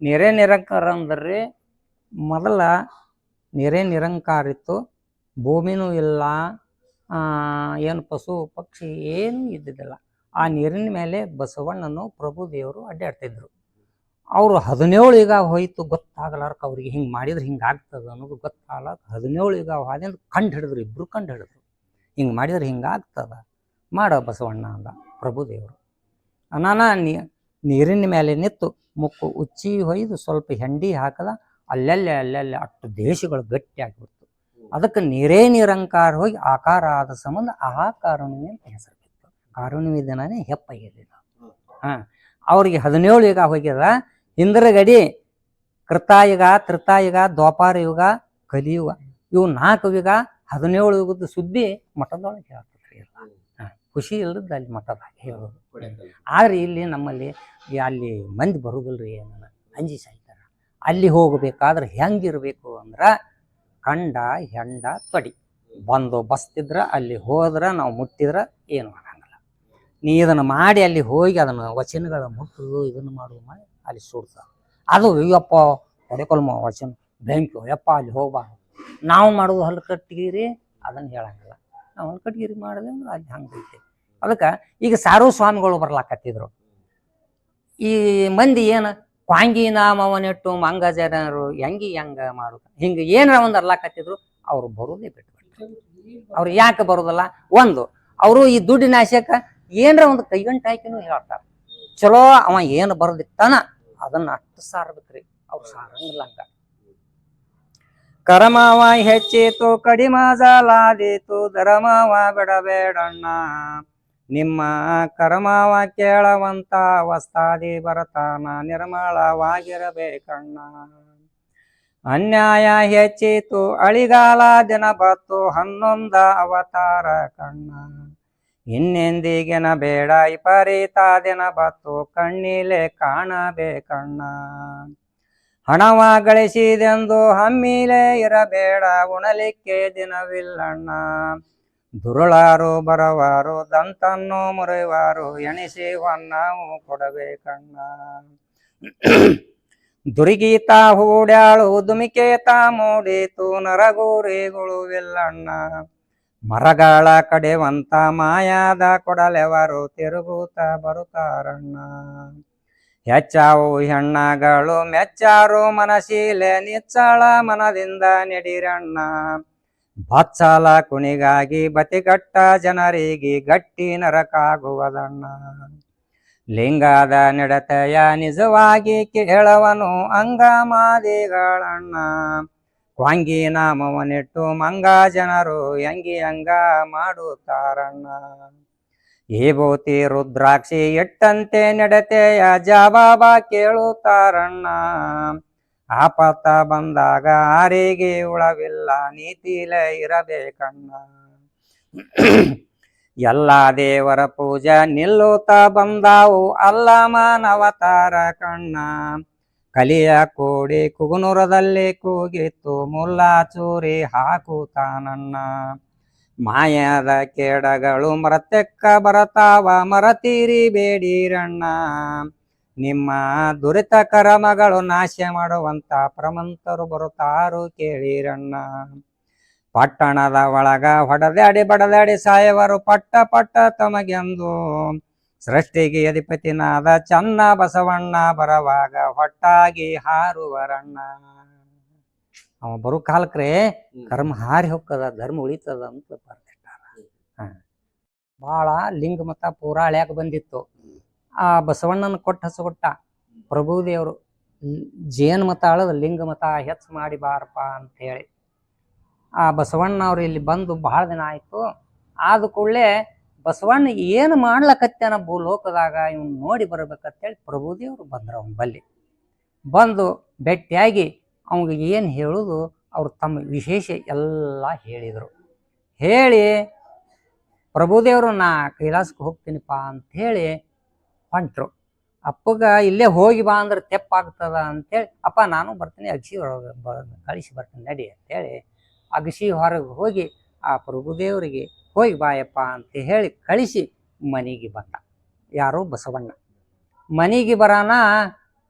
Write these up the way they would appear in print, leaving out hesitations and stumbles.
ನೀರೇ ನಿರಂಕಾರ ಅಂದ್ರೆ ಮೊದಲ ನೀರೇ ನಿರಂಕಾರ ಇತ್ತು, ಭೂಮಿನೂ ಇಲ್ಲ, ಏನು ಪಶು ಪಕ್ಷಿ ಏನೂ ಇದ್ದಿದ್ದಿಲ್ಲ. ಆ ನೀರಿನ ಮೇಲೆ ಬಸವಣ್ಣನು ಪ್ರಭುದೇವರು ಅಡ್ಡಾಡ್ತಿದ್ರು. ಅವರು 17 ಈಗ ಹೋಯ್ತು ಗೊತ್ತಾಗಲಾರ್ಕ ಅವ್ರಿಗೆ ಹಿಂಗೆ ಮಾಡಿದ್ರೆ ಹಿಂಗೆ ಆಗ್ತದೆ ಅನ್ನೋದು ಗೊತ್ತಾಗಲ್ಲ. 17 ಈಗ ಹಾದಿಂದ ಕಂಡು ಹಿಡಿದ್ರು, ಇಬ್ರು ಕಂಡು ಹಿಡಿದ್ರು, ಹಿಂಗೆ ಮಾಡಿದ್ರೆ ಹಿಂಗೆ ಆಗ್ತದ ಮಾಡೋ ಬಸವಣ್ಣ ಅಂದ ಪ್ರಭುದೇವರು. ಅನಾನ ನೀರಿನ ಮೇಲೆ ನಿಂತು ಮುಕ್ಕು ಉಚ್ಚಿ ಹೊಯ್ದು ಸ್ವಲ್ಪ ಹೆಂಡಿ ಹಾಕದ, ಅಲ್ಲೆಲ್ಲೆ ಅಷ್ಟು ದೇಶಗಳು ಗಟ್ಟಿ ಆಗಿಬಿಡ್ತು. ಅದಕ್ಕೆ ನೀರೇ ನಿರಂಕಾರ ಹೋಗಿ ಆಕಾರ ಆದ ಸಂಬಂಧ ಆಕಾರುಣಿವೆ ಅಂತ ಹೆಸರು ಬಿತ್ತು. ಕಾರುಣಿವೆ ದಿನನೇ ಹೆಪ್ಪಾಗಿದ್ದಿಲ್ಲ. ಅವ್ರಿಗೆ 17 ಯುಗ ಹೋಗ್ಯದ. ಹಿಂದ್ರಗಡಿ ಕೃತಾಯುಗ, ತ್ರೇತಾಯುಗ, ದ್ವಾಪಾರ ಯುಗ, ಕಲಿಯುಗ, ಇವು 4 ಯುಗ. 17 ಯುಗದ ಸುದ್ದಿ ಮಠದೊಳಗೆ ಹೇಳ್ತದ್ರಿ. ಖುಷಿ ಇಲ್ಲದ ಅಲ್ಲಿ ಮಠದಾಗ ಹೇಳೋದು. ಆದ್ರೆ ಇಲ್ಲಿ ನಮ್ಮಲ್ಲಿ ಅಲ್ಲಿ ಮಂದಿ ಬರುದಿಲ್ರಿ, ಏನನ್ನ ಅಂಜಿ ಸಾಯ್ತಾರ. ಅಲ್ಲಿ ಹೋಗಬೇಕಾದ್ರೆ ಹೆಂಗಿರ್ಬೇಕು ಅಂದ್ರ ಕಂಡ ಹೆಂಡ ತೊಡಿ ಬಂದು ಬಸ್ತಿದ್ರ ಅಲ್ಲಿ ಹೋದ್ರ ನಾವು ಮುಟ್ಟಿದ್ರ ಏನು ಆಗಂಗಿಲ್ಲ. ನೀ ಇದನ್ನು ಮಾಡಿ ಅಲ್ಲಿ ಹೋಗಿ ಅದನ್ನು ವಚನಗಳ ಮುಟ್ಟುದು ಇದನ್ನು ಮಾಡುದು ಮಾಡಿ ಅಲ್ಲಿ ಸುಡ್ತಾವ. ಅದು ಅಯ್ಯಪ್ಪ ಹೊಡೆಕೊಲ್ಮ ವಚನ ಬೆಂಕಿ ಯಪ್ಪ ಅಲ್ಲಿ ಹೋಗ್ಬಾರ್ದು. ನಾವು ಮಾಡೋದು ಹಲ್ಕಟ್ಟಿಗಿರಿ ಅದನ್ನು ಹೇಳಂಗಿಲ್ಲ. ನಾವು ಹಲ್ಕಟ್ಟಿಗಿರಿ ಮಾಡಿದೆ ಅಂದ್ರೆ ಅಲ್ಲಿ ಹಂಗೈತೆ. ಅದಕ್ಕೆ ಈಗ ಸಾರು ಸ್ವಾಮಿಗಳು ಬರ್ಲಾಕತ್ತಿದ್ರು. ಈ ಮಂದಿ ಏನು ಕ್ವಾಂಗಿ ನಾಮವನಿಟ್ಟು ಮಂಗ ಜನರು ಹೆಂಗ ಮಾಡುದು ಹಿಂಗೆ ಏನಾರ ಒಂದು ಅರ್ಲಾಕತ್ತಿದ್ರು. ಅವ್ರು ಬರೋದೇ ಬಿಟ್ಬಿಟ್ರು. ಅವ್ರು ಯಾಕೆ ಬರೋದಲ್ಲ, ಒಂದು ಅವರು ಈ ದುಡ್ಡಿನ ಆಶೆಕ ಏನರ ಒಂದು ಕೈಗಂಟು ಹಾಕಿನೂ ಹೇಳ್ತಾರೆ. ಚಲೋ ಅವ ಏನು ಬರೋದಿತ್ತಾನ ಅದನ್ನ ಅಷ್ಟು ಸಾರ್ಬೇಕ್ರಿ. ಅವ್ರು ಸಾರಂಗಿಲ್ಲ. ಹಂಗ ಕರಮಾವ ಹೆಚ್ಚಿತು ಕಡಿಮ ಜಾಲಾದೀತು, ಧರ್ಮವ ಬಿಡಬೇಡಣ್ಣ, ನಿಮ್ಮ ಕರ್ಮವ ಕೇಳವಂತ ವಸ್ತಾದಿ ಬರತಾನ, ನಿರ್ಮಳವಾಗಿರಬೇಕಣ್ಣ. ಅನ್ಯಾಯ ಹೆಚ್ಚಿತು ಅಳಿಗಾಲ ದಿನ ಬತ್ತು, 11 ಅವತಾರ ಕಣ್ಣ, ಇನ್ನೆಂದಿಗೆನ ಬೇಡ ವಿಪರೀತ ದಿನ ಬತ್ತು, ಕಣ್ಣಿಲೆ ಕಾಣಬೇಕಣ್ಣ. ಹಣವ ಗಳಿಸಿದೆಂದು ಹಮ್ಮಿಲೆ ಇರಬೇಡ, ಉಣಲಿಕ್ಕೆ ದಿನವಿಲ್ಲಣ್ಣ, ದುರುಳಾರು ಬರವಾರು ದಂತನ್ನು ಮುರಿವಾರು, ಎಣಿಸಿ ಹೊನ್ನವು ಕೊಡಬೇಕಣ್ಣ. ದುರ್ಗೀತ ಹೂಡ್ಯಾಳು ದುಮಿಕೇತ ಮೂಡಿತು, ನರಗೂರಿಗುಳುವಿಲ್ಲಣ್ಣ, ಮರಗಳ ಕಡೆವಂತ ಮಾಯಾದ ಕೊಡಲೆವರು ತಿರುಗೂತ ಬರುತ್ತಾರಣ್ಣ. ಹೆಚ್ಚಾವು ಹೆಣ್ಣಗಳು ಮೆಚ್ಚಾರು ಮನಶೀಲೆ, ನಿಚ್ಚಳ ಮನದಿಂದ ನೆಡಿರಣ್ಣ, ಬಚ್ಚಲ ಕುಣಿಗಾಗಿ ಬತಿಗಟ್ಟ ಜನರಿಗೆ ಗಟ್ಟಿ ನರಕಾಗುವುದಣ್ಣ. ಲಿಂಗದ ನಡತೆಯ ನಿಜವಾಗಿ ಕೇಳವನು ಅಂಗಮಾದಿಗಳಣ್ಣ, ಕ್ವಾಂಗಿ ನಾಮವನಿಟ್ಟು ಮಂಗ ಜನರು ಹೆಂಗ ಮಾಡುತ್ತಾರಣ್ಣ. ವಿಭೂತಿ ರುದ್ರಾಕ್ಷಿ ಇಟ್ಟಂತೆ ನಡತೆಯ ಜವಾಬ ಕೇಳುತ್ತಾರಣ್ಣ, ಆಪತ್ತ ಬಂದಾಗ ಆರಿಗೆ ಉಳವಿಲ್ಲ, ನೀತಿಲೆ ಇರಬೇಕಣ್ಣ. ಎಲ್ಲ ದೇವರ ಪೂಜೆ ನಿಲ್ಲುತ್ತ ಬಂದಾವು, ಅಲ್ಲ ಮಾನವತಾರ ಕಣ್ಣ, ಕಲಿಯ ಕೋಡಿ ಕುಗುನೂರದಲ್ಲಿ ಕೂಗಿತ್ತು, ಮುಲ್ಲಾಚೂರಿ ಹಾಕುತ್ತಾನಣ್ಣ. ಮಾಯದ ಕೇಡಗಳು ಮರತೆಕ್ಕ ಬರತಾವ, ಮರತೀರಿ ಬೇಡಿರಣ್ಣ, ನಿಮ್ಮ ದುರಿತ ಕರ್ಮಗಳು ನಾಶ ಮಾಡುವಂತ ಪ್ರಮಂತರು ಬರುತ್ತಾರು ಕೇಳಿರಣ್ಣ. ಪಟ್ಟಣದ ಒಳಗ ಹೊಡೆದಾಡಿ ಬಡದಾಡಿ ಸಾಯವರು ಪಟ್ಟ ತಮಗೆಂದು, ಸೃಷ್ಟಿಗೆ ಅಧಿಪತಿನಾದ ಚನ್ನ ಬಸವಣ್ಣ ಬರವಾಗ ಹೊಟ್ಟಾಗಿ ಹಾರುವರಣ್ಣ. ಅವ ಬರೋ ಕಾಲಕ್ರೆ ಕರ್ಮ ಹಾರಿ ಹೋಗ್ತದ, ಧರ್ಮ ಉಳಿತದ ಅಂತ ಬರ್ದಿಟ್ಟಾರ. ಭಾಳ ಲಿಂಗ ಮತ ಪೂರಾಳ್ಯಾಕ ಬಂದಿತ್ತು. ಆ ಬಸವಣ್ಣನ ಕೊಟ್ಟ ಹಸಗೊಟ್ಟ ಪ್ರಭುದೇವರು ಜೇನ್ ಮತ ಅಳದ ಲಿಂಗ ಮತ ಹೆಚ್ಚು ಮಾಡಿ ಬಾರಪ್ಪ ಅಂತ ಹೇಳಿ ಆ ಬಸವಣ್ಣ ಅವ್ರು ಇಲ್ಲಿ ಬಂದು ಬಹಳ ದಿನ ಆಯ್ತು. ಆದ ಕೂಡಲೇ ಬಸವಣ್ಣ ಏನು ಮಾಡ್ಲಕತ್ಯಾನ ಭೂಲೋಕದಾಗ ಇವ್ನು ನೋಡಿ ಬರ್ಬೇಕಂತೇಳಿ ಪ್ರಭುದೇವರು ಬಂದ್ರು. ಅವನ ಬಲ್ಲಿ ಬಂದು ಭೇಟಿಯಾಗಿ ಅವ್ಗೆ ಏನು ಹೇಳುದು ಅವ್ರು ತಮ್ಮ ವಿಶೇಷ ಎಲ್ಲ ಹೇಳಿದರು. ಹೇಳಿ ಪ್ರಭುದೇವರು ನಾ ಕೈಲಾಸಕ್ಕೆ ಹೋಗ್ತೀನಿಪ್ಪ ಅಂತ ಹೇಳಿ ಹೊಂಟ್ರು. ಅಪ್ಪಗ ಇಲ್ಲೇ ಹೋಗಿ ಬಾ ಅಂದ್ರೆ ತೆಪ್ಪಾಗ್ತದ ಅಂತೇಳಿ, ಅಪ್ಪ ನಾನು ಬರ್ತೀನಿ ಅಗಸಿ ಒಳಗೆ ಕಳಿಸಿ ಬರ್ತೀನಿ ನಡಿ ಅಂತೇಳಿ ಅಗಸಿ ಹೊರಗೆ ಹೋಗಿ ಆ ಪ್ರಭುದೇವರಿಗೆ ಹೋಗಿ ಬಾಯಪ್ಪ ಅಂತ ಹೇಳಿ ಕಳಿಸಿ ಮನೆಗೆ ಬಂದ. ಯಾರು? ಬಸವಣ್ಣ. ಮನೆಗೆ ಬರಾನ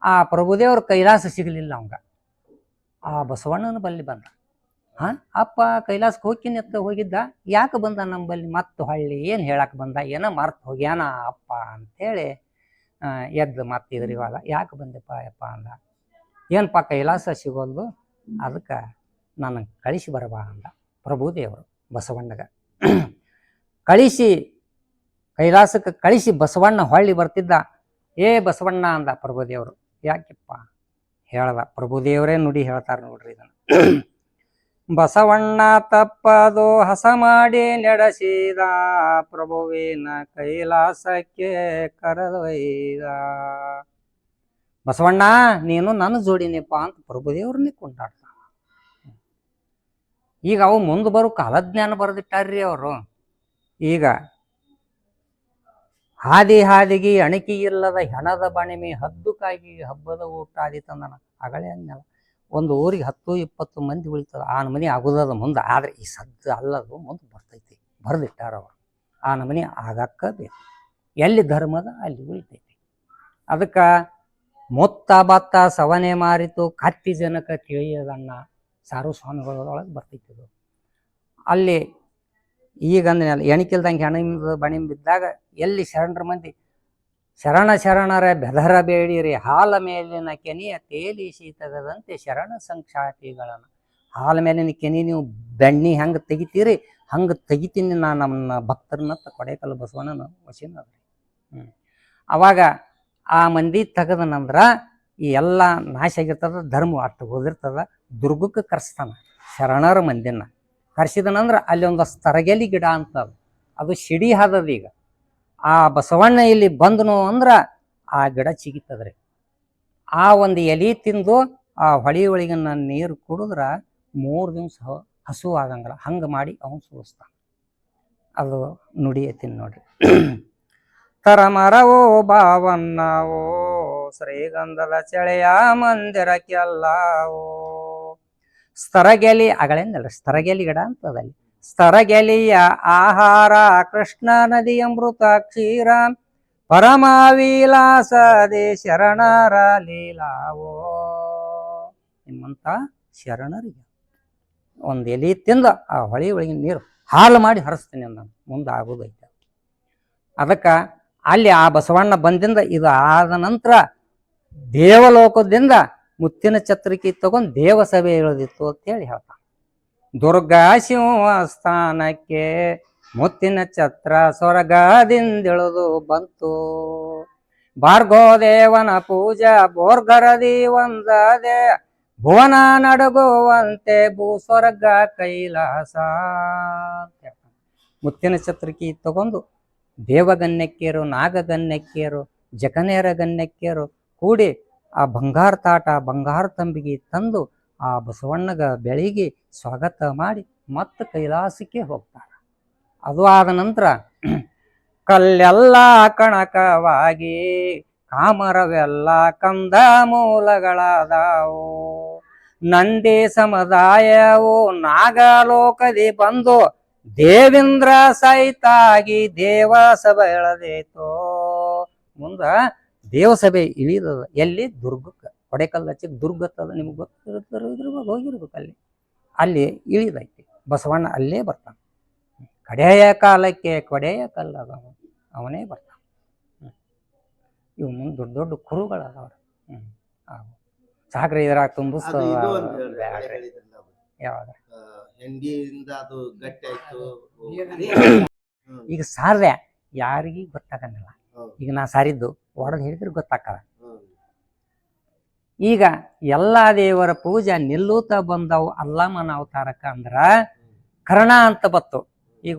ಆ ಪ್ರಭುದೇವ್ರ ಕೈಲಾಸ ಸಿಗಲಿಲ್ಲ ಅವಂಗ. ಆ ಬಸವಣ್ಣನ ಬಲ್ಲಿ ಬಂದ. ಅಪ್ಪ ಕೈಲಾಸಕ್ಕೆ ಹೋಗ್ತೀನಿ ಅಂತ ಹೋಗಿದ್ದ, ಯಾಕೆ ಬಂದ ನಮ್ಮಲ್ಲಿ ಮತ್ತೆ ಹೊಳ್ಳಿ ಏನು ಹೇಳಕ್ಕೆ ಬಂದ, ಏನೋ ಮರ್ತು ಹೋಗ್ಯಾನ ಅಪ್ಪ ಅಂಥೇಳಿ ಎದ್ದು ಮತ್ತೆ ಇವಾಗ ಯಾಕೆ ಬಂದೆಪ್ಪ ಯಪ್ಪ ಅಂದ. ಏನಪ್ಪ ಕೈಲಾಸ ಸಿಗೋಲ್ದು, ಅದಕ್ಕೆ ನನಗೆ ಕಳಿಸಿ ಬರಬಾ ಅಂದ ಪ್ರಭುದೇವರು ಬಸವಣ್ಣಗ. ಕಳಿಸಿ ಕೈಲಾಸಕ್ಕೆ ಕಳಿಸಿ ಬಸವಣ್ಣ ಹೊಳ್ಳಿ ಬರ್ತಿದ್ದ. ಬಸವಣ್ಣ ಅಂದ ಪ್ರಭುದೇವರು. ಯಾಕೆಪ್ಪ ಹೇಳ್ದ, ಪ್ರಭುದೇವರೇ ನುಡಿ ಹೇಳ್ತಾರೆ ನೋಡ್ರಿ ಇದನ್ನು. ಬಸವಣ್ಣ ತಪ್ಪದು ಹಸ ಮಾಡಿ ನಡೆಸಿದ, ಪ್ರಭುವಿನ ಕೈಲಾಸಕ್ಕೆ ಕರೆದೊಯ್ದ. ಬಸವಣ್ಣ ನೀನು ನನ್ನ ಜೋಡಿನಿಪ್ಪ ಅಂತ ಪ್ರಭುದೇವ್ರನ್ನೇ ಕೊಂಡಾಡ್ತ. ಈಗ ಅವು ಮುಂದೆ ಬರೋ ಕಾಲಜ್ಞಾನ ಬರೆದಿಟ್ಟಾರ್ರಿ ಅವರು. ಈಗ ಹಾದಿಗೆ ಅಣಕಿ ಇಲ್ಲದ ಹೆಣದ ಬಣಿಮೆ ಹದ್ದುಕಾಗಿ ಹಬ್ಬದ ಊಟ ಆದಿತಂದನ. ಆಗಲೇ ಅನ್ನಲ್ಲ, ಒಂದು ಊರಿಗೆ 10-20 ಮಂದಿ ಉಳಿತದ, ಆ ನಮನಿ ಆಗೋದದ ಮುಂದೆ. ಆದರೆ ಈ ಸದ್ದು ಅಲ್ಲದು ಮುಂದೆ ಬರ್ತೈತಿ, ಬರೆದಿಟ್ಟಾರ ಅವರು. ಆ ನಮನಿ ಆಗಕ್ಕ ಬೇಕು. ಎಲ್ಲಿ ಧರ್ಮದ ಅಲ್ಲಿ ಉಳಿತೈತಿ. ಅದಕ್ಕೆ ಮೊತ್ತ ಬತ್ತ ಸವನೆ ಮಾರಿತು ಕತ್ತಿ ಜನಕ ತಿಳಿಯದಣ್ಣ ಸಾರು ಸ್ವಾಮಿಗಳೊಳಗೆ ಬರ್ತೈತಿದು. ಅಲ್ಲಿ ಈಗಂದ್ರೆ ಎಣಿಕಿಲ್ದಂಗೆ ಹೆಣಿಂದ ಬಣಿಮ್ ಬಿದ್ದಾಗ ಎಲ್ಲಿ ಶರಣರ ಮಂದಿ ಶರಣರ ಬೆದರ ಬೇಡಿರಿ, ಹಾಲ ಮೇಲಿನ ಕೆನಿಯ ತೇಲಿ ಶೀತಗದಂತೆ ಶರಣ ಸಂಕ್ಷಾತಿಗಳನ್ನು. ಹಾಲ ಮೇಲಿನ ಕೆನಿ ನೀವು ಬೆಣ್ಣಿ ಹೆಂಗೆ ತೆಗಿತೀರಿ ಹಂಗೆ ತೆಗಿತೀನಿ ನಾನು ನಮ್ಮ ಭಕ್ತರನ್ನತ್ತ ಕೊಡೇಕಲ್ಲು ಬಸವಣ್ಣನ ವಚನ ಅದ್ರಿ. ಅವಾಗ ಆ ಮಂದಿ ತೆಗದನಂದ್ರ ಈ ಎಲ್ಲ ನಾಶ ಆಗಿರ್ತದ, ಧರ್ಮ ಅಷ್ಟು ಹೋದಿರ್ತದ. ದುರ್ಗಕ್ಕೆ ಕರೆಸ್ತಾನ ಶರಣರ ಮಂದಿನ. ಕರೆಸಿದನಂದ್ರೆ ಅಲ್ಲಿ ಒಂದು ಸ್ತರಗೆಲಿ ಗಿಡ ಅಂತದ, ಅದು ಸಿಡಿ ಹದದ. ಈಗ ಆ ಬಸವಣ್ಣ ಇಲ್ಲಿ ಬಂದನು ಅಂದ್ರೆ ಆ ಗಿಡ ಚಿಗಿತದ್ರಿ. ಆ ಒಂದು ಎಲೆ ತಿಂದು ಆ ಹೊಳಿ ಒಳಗಿನ ನೀರು ಕುಡಿದ್ರ 3 ದಿವಸ ಹಸು ಆಗಂಗಿಲ್ಲ. ಹಂಗೆ ಮಾಡಿ ಅವನು ಸುಳಿಸ್ತಾನ. ಅದು ನುಡಿ ಐತಿನ್ ನೋಡ್ರಿ. ತರಮರವೋ ಬಾವನ್ನವೋ ಶ್ರೀಗಂಧದ ಚಳೆಯ ಮಂದಿರಕ್ಕೆಲ್ಲವೋ. ಸ್ತರಗೆಲಿ ಅಗಳೇನಲ್ಲ, ಸ್ತರಗೆಲಿ ಗಿಡ ಅಂತದಲ್ಲಿ. ಸ್ತರಗೆಲಿಯ ಆಹಾರ ಕೃಷ್ಣ ನದಿ ಅಮೃತ ಕ್ಷೀರ, ಪರಮ ವಿಲಾಸದೆ ಶರಣರ ಲೀಲಾವೋ. ನಿಮ್ಮಂತ ಶರಣರಿಗೆ ಒಂದು ಎಲೆ ತಿಂದ ಆ ಹೊಳಿ ಒಳಗಿನ ನೀರು ಹಾಲು ಮಾಡಿ ಹರಿಸ್ತೀನಿ ಅಂದ. ಮುಂದೆ ಆಗೋದೈತೆ. ಅದಕ್ಕೆ ಅಲ್ಲಿ ಆ ಬಸವಣ್ಣ ಬಂದಿಂದ ಇದು ಆದ ನಂತರ ದೇವಲೋಕದಿಂದ ಮುತ್ತಿನ ಛತ್ರಕ್ಕೆ ತಗೊಂಡು ದೇವಸಭೆ ಇಳಿದಿತ್ತು ಅಂತ ಹೇಳಿ ಹೇಳ್ತಾನೆ. ದುರ್ಗಾ ಸಿಂಹಸ್ಥಾನಕ್ಕೆ ಮುತ್ತಿನ ಛತ್ರ ಸ್ವರ್ಗದಿಂದಿಳಿದು ಬಂತು, ಭಾರ್ಗೋದೇವನ ಪೂಜಾ ಬೋರ್ಗರದಿ ಒಂದದೆ, ಭುವನ ನಡಗುವಂತೆ ಭೂಸ್ವರ್ಗ ಕೈಲಾಸ. ಮುತ್ತಿನ ಛತ್ರಕ್ಕೆ ತಗೊಂಡು ದೇವಗನ್ಯಕ್ಕೇರು, ನಾಗಗನ್ಯಕ್ಕೇರು, ಜಕನೇರ ಗನ್ಯಕ್ಕೇರು ಕೂಡಿ ಆ ಬಂಗಾರ ತಾಟ ಬಂಗಾರ ತಂಬಿಗೆ ತಂದು ಆ ಬಸವಣ್ಣಗ ಬೆಳಿಗ್ಗೆ ಸ್ವಾಗತ ಮಾಡಿ ಮತ್ತೆ ಕೈಲಾಸಕ್ಕೆ ಹೋಗ್ತಾರೆ. ಅದು ಆದ ನಂತರ ಕಲ್ಲೆಲ್ಲ ಕಣಕವಾಗಿ ಕಾಮರವೆಲ್ಲ ಕಂದ ಮೂಲಗಳಾದವು, ನಂದಿ ಸಮುದಾಯವು ನಾಗಲೋಕದಿ ಬಂದು ದೇವೇಂದ್ರ ಸಹಿತಾಗಿ ದೇವಸಭೆ ಎಳೆದೇತೋ. ಮುಂದ ದೇವಸಭೆ ಇಳಿದದ ಎಲ್ಲಿ? ದುರ್ಗಕ್ಕೆ. ಕೊಡೆಕಲ್ಲು ಹಚ್ಚಿಗೆ ದುರ್ಗತ್ತದ, ನಿಮ್ಗೆ ಗೊತ್ತಿರ್ಬೇಕು, ಹೋಗಿರ್ಬೇಕು ಅಲ್ಲಿ. ಅಲ್ಲಿ ಇಳಿದೈತಿ ಬಸವಣ್ಣ, ಅಲ್ಲೇ ಬರ್ತಾನೆ. ಕಡೆಯ ಕಾಲಕ್ಕೆ ಕೊಡೆಯ ಕಲ್ಲದ ಅವನೇ ಬರ್ತಾನೆ. ಇವು ಮುಂದೆ ದೊಡ್ಡ ದೊಡ್ಡ ಕುರುಗಳದವ್ರು. ಸಾಕ್ರಿ ಇದ್ರಾಗ ತುಂಬಿಸ್ತದ. ಯಾವಾಗ ಈಗ ಸಾರ್ದೆ ಯಾರಿಗೂ ಗೊತ್ತಾಗಂಗಿಲ್ಲ. ಈಗ ನಾ ಸಾರಿದ್ದು ಹೊಡೆದು ಹೇಳಿದ್ರೆ ಗೊತ್ತಾಕದ. ಈಗ ಎಲ್ಲಾ ದೇವರ ಪೂಜೆ ನಿಲ್ಲೂತ ಬಂದವು ಅಲ್ಲಮ್ಮನ ಅವತಾರಕ್ಕ ಅಂದ್ರ ಕರ್ಣ ಅಂತ ಬತ್ತು. ಈಗ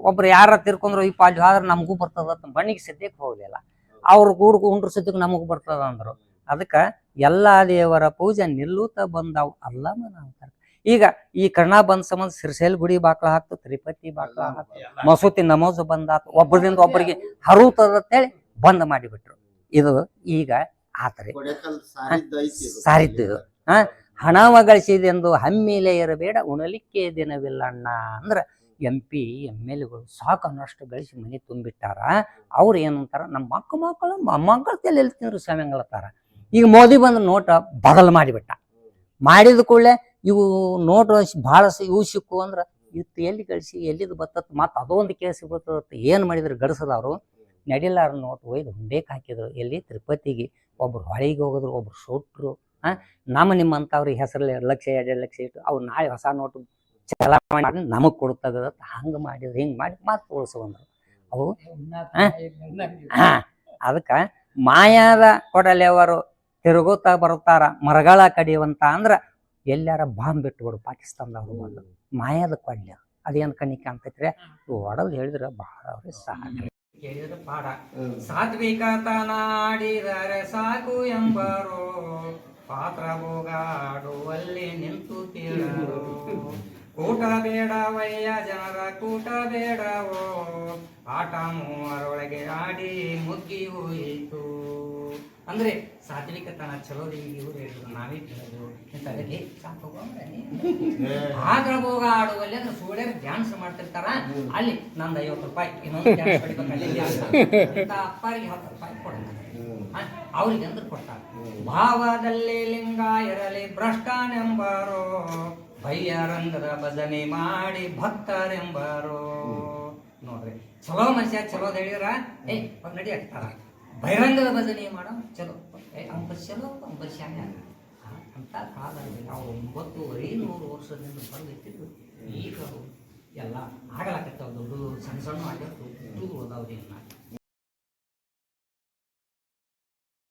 ಒಬ್ರು ಯಾರ ತಿರ್ಕೊಂಡ್ರು ಈ ಪಾಲಿ ಆದ್ರೆ ನಮಗೂ ಬರ್ತದ ಬಣ್ಣಿಗೆ ಸದ್ಯಕ್ಕೆ ಹೋಗ್ಲಿಲ್ಲ, ಅವ್ರು ಉಂಡ್ರ ಸದ್ಯಕ್ಕೆ ನಮಗೂ ಬರ್ತದ ಅಂದ್ರು. ಅದಕ್ಕೆ ಎಲ್ಲಾ ದೇವರ ಪೂಜೆ ನಿಲ್ಲೂತ ಬಂದವು ಅಲ್ಲಮ್ಮನ ಅವತಾರ. ಈಗ ಈ ಕರ್ಣ ಬಂದ ಸಂಬಂಧ ಸಿರ್ಸೇಲ್ ಗುಡಿ ಬಾಕ್ಲ ಹಾಕ್ತು, ತಿರುಪತಿ ಬಾಕ್ಲ ಹಾಕ್ತು, ಮಸೂತಿ ನಮೋಜು ಬಂದಾತು, ಒಬ್ಬರಿಂದ ಒಬ್ಬರಿಗೆ ಹರುತದಂತೇಳಿ ಬಂದ್ ಮಾಡಿಬಿಟ್ರು. ಇದು ಈಗ ಆತರಿ ಸಾರಿದ್ದು. ಹಣವ ಗಳಿಸಿದೆಂದು ಹಮ್ಮಿಲೆ ಇರಬೇಡ ಉಣಲಿಕ್ಕೆ ದಿನವಿಲ್ಲ ಅಣ್ಣ ಅಂದ್ರ MP MLAಗಳು ಸಾಕು ಅನ್ನೋಷ್ಟು ಗಳಿಸಿ ಮನೆ ತುಂಬಿಟ್ಟಾರ. ಅವ್ರು ಏನಂತಾರ, ನಮ್ಮ ಮಕ್ಕಳು ತಲೆ ತಿಂದ್ರು ಸ್ವಾಮಿಗಳತ್ತಾರ. ಈಗ ಮೋದಿ ಬಂದು ನೋಟ ಬದಲು ಮಾಡಿಬಿಟ್ಟ. ಮಾಡಿದ ಕೂಡಲೇ ಇವು ನೋಟ್ ಭಾಳ ಇವು ಸಿಕ್ಕು ಅಂದ್ರೆ ಇತ್ತು ಎಲ್ಲಿ ಗಳಿಸಿ ಎಲ್ಲಿದು ಬರ್ತತ್ ಮತ್ತು ಅದೊಂದು ಕೇಸ್ ಬರ್ತದತ್ತು. ಏನು ಮಾಡಿದ್ರು ಗಡಿಸದವರು ನಡಿಲಾರ ನೋಟ್ ಒಯ್ದು ಹುಂಡೇಕ್ ಹಾಕಿದ್ರು. ಎಲ್ಲಿ ತಿರುಪತಿಗೆ ಒಬ್ರು ಹೊಳಿಗೆ ಹೋಗಿದ್ರು, ಒಬ್ರು ಸುಟ್ರು. ನಮ್ಮ ನಿಮ್ಮಂಥವ್ರಿಗೆ ಹೆಸರಲ್ಲಿ 1 ಲಕ್ಷ 2 ಲಕ್ಷ ಇಟ್ಟು ಅವು ನಾಳೆ ಹೊಸ ನೋಟು ಚಲಾವಣೆ ಮಾಡಿ ನಮಗೆ ಕೊಡ್ತಾಗತ್ತ. ಹಂಗೆ ಮಾಡಿದ್ರು, ಹಿಂಗೆ ಮಾಡಿ ಮತ್ತೆ ಉಳಿಸ್ಕೊಂಡ್ರು ಅವು. ಅದಕ್ಕೆ ಮಾಯಾದ ಕೊಡಲೆಯವರು ತಿರುಗುತ್ತಾ ಬರುತ್ತಾರ ಮರಗಳ ಕಡಿಯುವಂತ ಅಂದ್ರೆ ಎಲ್ಲಾರ ಬಾಂಬ್ ಬಿಟ್ಬಿಡು ಪಾಕಿಸ್ತಾನದವ್ರು ಬಂದು ಮಾಯಾದ ಕೊಡ್ಲಿ ಅದೇನು ಕಣ್ಣಿ ಕಾಣ್ತೈತ್ರಿ. ಒಡದು ಹೇಳಿದ್ರೆ ಬಹಳ ಅವ್ರಿಗೆ ಸಾಕು ಹೇಳಿದ್ರೆ ಪಾಡ. ಸಾತ್ವಿಕತನಾಡಿದರೆ ಸಾಕು ಎಂಬರು ಪಾತ್ರ ಭೋಗಾಡುವಲ್ಲಿ ನಿಂತು ಕೇಳರು. ಕೂಟ ಬೇಡವಯ್ಯ ಜನರ ಕೂಟ ಬೇಡವೋ ಆಟ ಮೂವರೊಳಗೆ ಆಡಿ ಮುಗ್ಗಿ ಹೋಯಿತು. ಅಂದ್ರೆ ಸಾತ್ವಿಕತನ ಚಲೋದಿ ಇವ್ರು ಹೇಳಿದ್ರು, ನಾವೇ ಕೇಳೋದು ಇಂಥವರಿಗೆ ಸಾಕು ಆಕಳ ಭೋಗ ಆಡುವಲ್ಲಿ ಅಂದ್ರೆ ಸೂಳ್ಯ ಡ್ಯಾನ್ಸ್ ಮಾಡ್ತಿರ್ತಾರ. ಅಲ್ಲಿ ನಂದು 50 ರೂಪಾಯಿ ಇನ್ನೊಂದು ಡ್ಯಾನ್ಸ್ ಹೊಡಿಬೇಕಲ್ಲಿ ಅಪ್ಪರಿಗೆ 10 ರೂಪಾಯಿ ಕೊಡ್ತಾರೆ. ಅವ್ರಿಗೆ ಅಂದ್ರೆ ಕೊಡ್ತಾರೆ. ಭಾವದಲ್ಲಿ ಲಿಂಗ ಇರಲಿ ಭ್ರಷ್ಟನೆಂಬಾರೋ ಬಯ್ಯರಂಗದ ಭಜನೆ ಮಾಡಿ ಭಕ್ತರೆಂಬಾರೋ. ನೋಡ್ರಿ ಚಲೋ ಮನುಷ್ಯ ಚಲೋ ಹೇಳಿದ್ರ ನಡಿ ಹಾಕ್ತಾರ. ಬಹಿರಂಗದ ಭಜನೆ ಮಾಡೋ ಚಲೋ ಚಲೋ ಶಾನೆ ಅಂತ ಕಾಲದಲ್ಲಿ ನಾವು 900 ವರ್ಷದಿಂದ ಬಂದಿಟ್ಟಿದ್ದು. ಈಗ ಎಲ್ಲ ಆಗಲಾಕತ್ತವ ದೊಡ್ಡ ಸಣ್ಣ ಸಣ್ಣ ಆಗ್ಯಾವ ಅದಾವ್ರಿ.